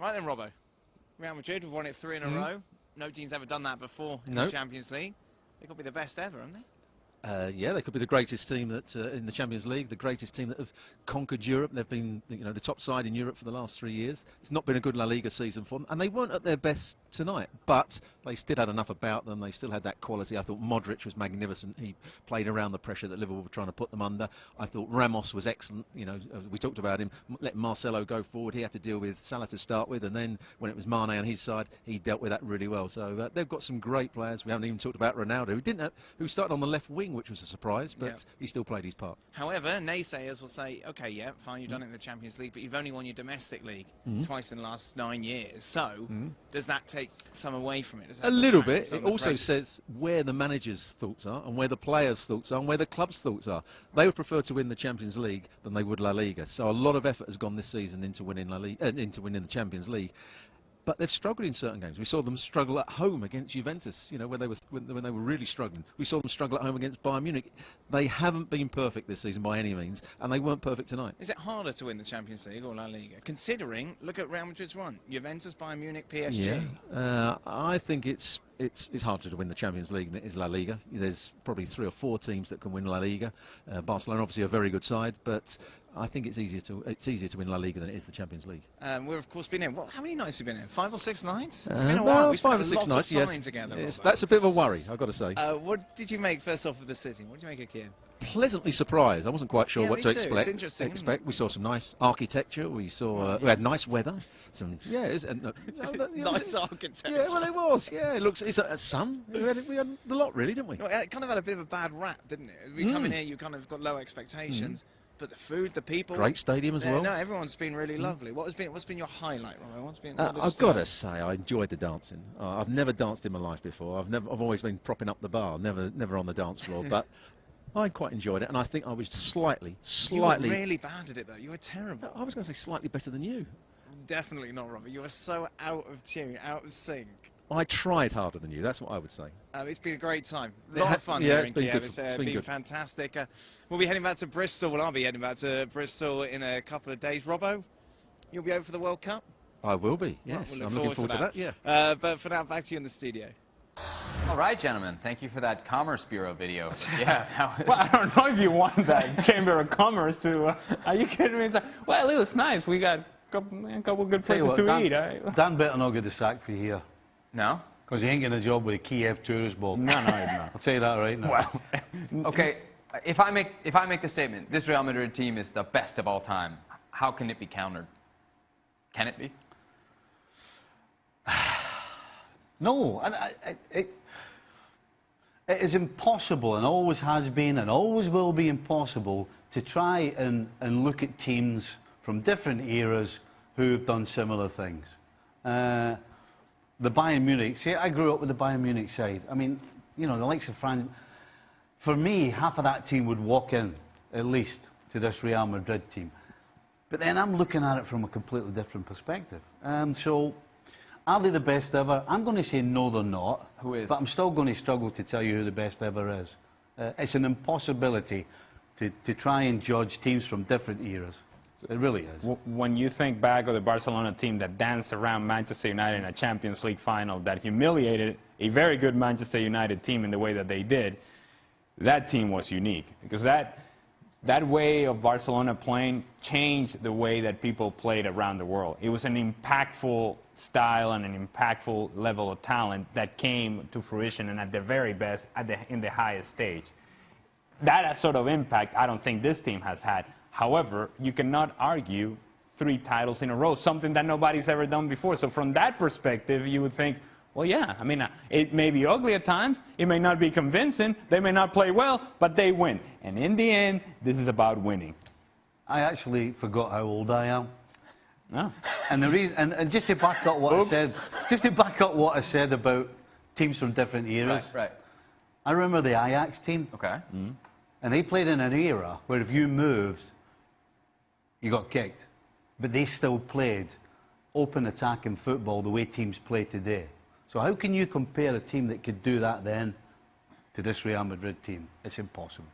Right then, Robbo. Real Madrid have won it 3 in a row. No team's ever done that before in the Champions League. They could be the best ever, haven't they? Yeah, they could be the greatest team that in the Champions League, the greatest team that have conquered Europe. They've been, the top side in Europe for the last 3 years. It's not been a good La Liga season for them, and they weren't at their best tonight. But they still had enough about them. They still had that quality. I thought Modric was magnificent. He played around the pressure that Liverpool were trying to put them under. I thought Ramos was excellent. We talked about him. Let Marcelo go forward. He had to deal with Salah to start with, and then when it was Mane on his side, he dealt with that really well. So they've got some great players. We haven't even talked about Ronaldo, who started on the left wing, which was a surprise, but he still played his part. However, naysayers will say, okay, yeah, fine, you've done it in the Champions League, but you've only won your domestic league twice in the last 9 years. So, does that take some away from it? A little bit. It also says where the manager's thoughts are, and where the players' thoughts are, and where the club's thoughts are. They would prefer to win the Champions League than they would La Liga. So a lot of effort has gone this season into winning the Champions League. But they've struggled in certain games. We saw them struggle at home against Juventus, when they were really struggling. We saw them struggle at home against Bayern Munich. They haven't been perfect this season by any means, and they weren't perfect tonight. Is it harder to win the Champions League or La Liga? Considering, look at Real Madrid's run. Juventus, Bayern Munich, PSG. Yeah. I think it's harder to win the Champions League than it is La Liga. There's probably 3 or 4 teams that can win La Liga. Barcelona, obviously, a very good side, but I think it's easier to win La Liga than it is the Champions League. We've of course been in. Well, how many nights have we been in? 5 or 6 nights? It's been a while. We've 5 or 6 nights. Together. Yes, that's a bit of a worry, I've got to say. What did you make first off of the city? What did you make of Kiev? Pleasantly surprised. I wasn't quite sure what to expect. It's interesting. We saw some nice architecture. We saw we had nice weather. Nice architecture. Yeah, well, it was. Yeah, it looks. It's a sun. We had the lot, really, didn't we? Well, it kind of had a bit of a bad rap, didn't it? We come in here, you kind of got low expectations. But the food, the people... Great stadium as well. No, everyone's been really lovely. What's been your highlight, Robbo? I've got to say, I enjoyed the dancing. I've never danced in my life before. I've always been propping up the bar, never on the dance floor. But I quite enjoyed it, and I think I was slightly... You were really bad at it, though. You were terrible. I was going to say slightly better than you. Definitely not, Robbo. You were so out of tune, out of sync. I tried harder than you, that's what I would say. It's been a great time. A lot of fun here in Kiev. It's been good. Fantastic. We'll be heading back to Bristol. Well, I'll be heading back to Bristol in a couple of days. Robbo, you'll be over for the World Cup? I will be, yes. Well, I'm looking forward to that, yeah. But for now, back to you in the studio. All right, gentlemen. Thank you for that Commerce Bureau video. Yeah. Well, I don't know if you want that Chamber of Commerce to... are you kidding me? It's like, well, it looks nice. We got a couple good places to eat. Dan better not get the sack for here. No? Because he ain't getting a job with the Kiev tourist board. No, he's not. I'll tell you that right now. Well, okay, if I make the statement, this Real Madrid team is the best of all time, how can it be countered? Can it be? No, it is impossible, and always has been, and always will be impossible to try and look at teams from different eras who have done similar things. The Bayern Munich, see, I grew up with the Bayern Munich side. I mean, the likes of France. For me, half of that team would walk in, at least, to this Real Madrid team. But then I'm looking at it from a completely different perspective. So, are they the best ever? I'm going to say no, they're not. Who is? But I'm still going to struggle to tell you who the best ever is. It's an impossibility to try and judge teams from different eras. It really is. When you think back of the Barcelona team that danced around Manchester United in a Champions League final, that humiliated a very good Manchester United team in the way that they did, that team was unique. Because that way of Barcelona playing changed the way that people played around the world. It was an impactful style and an impactful level of talent that came to fruition and at the very best in the highest stage. That sort of impact I don't think this team has had. However, you cannot argue 3 titles in a row, something that nobody's ever done before. So from that perspective, you would think, well, yeah, I mean, it may be ugly at times, it may not be convincing, they may not play well, but they win. And in the end, this is about winning. I actually forgot how old I am. No. And the reason, and just to back up what I said, about teams from different eras. Right. I remember the Ajax team. Okay. And they played in an era where if you moved, you got kicked. But they still played open attacking football the way teams play today. So how can you compare a team that could do that then to this Real Madrid team? It's impossible.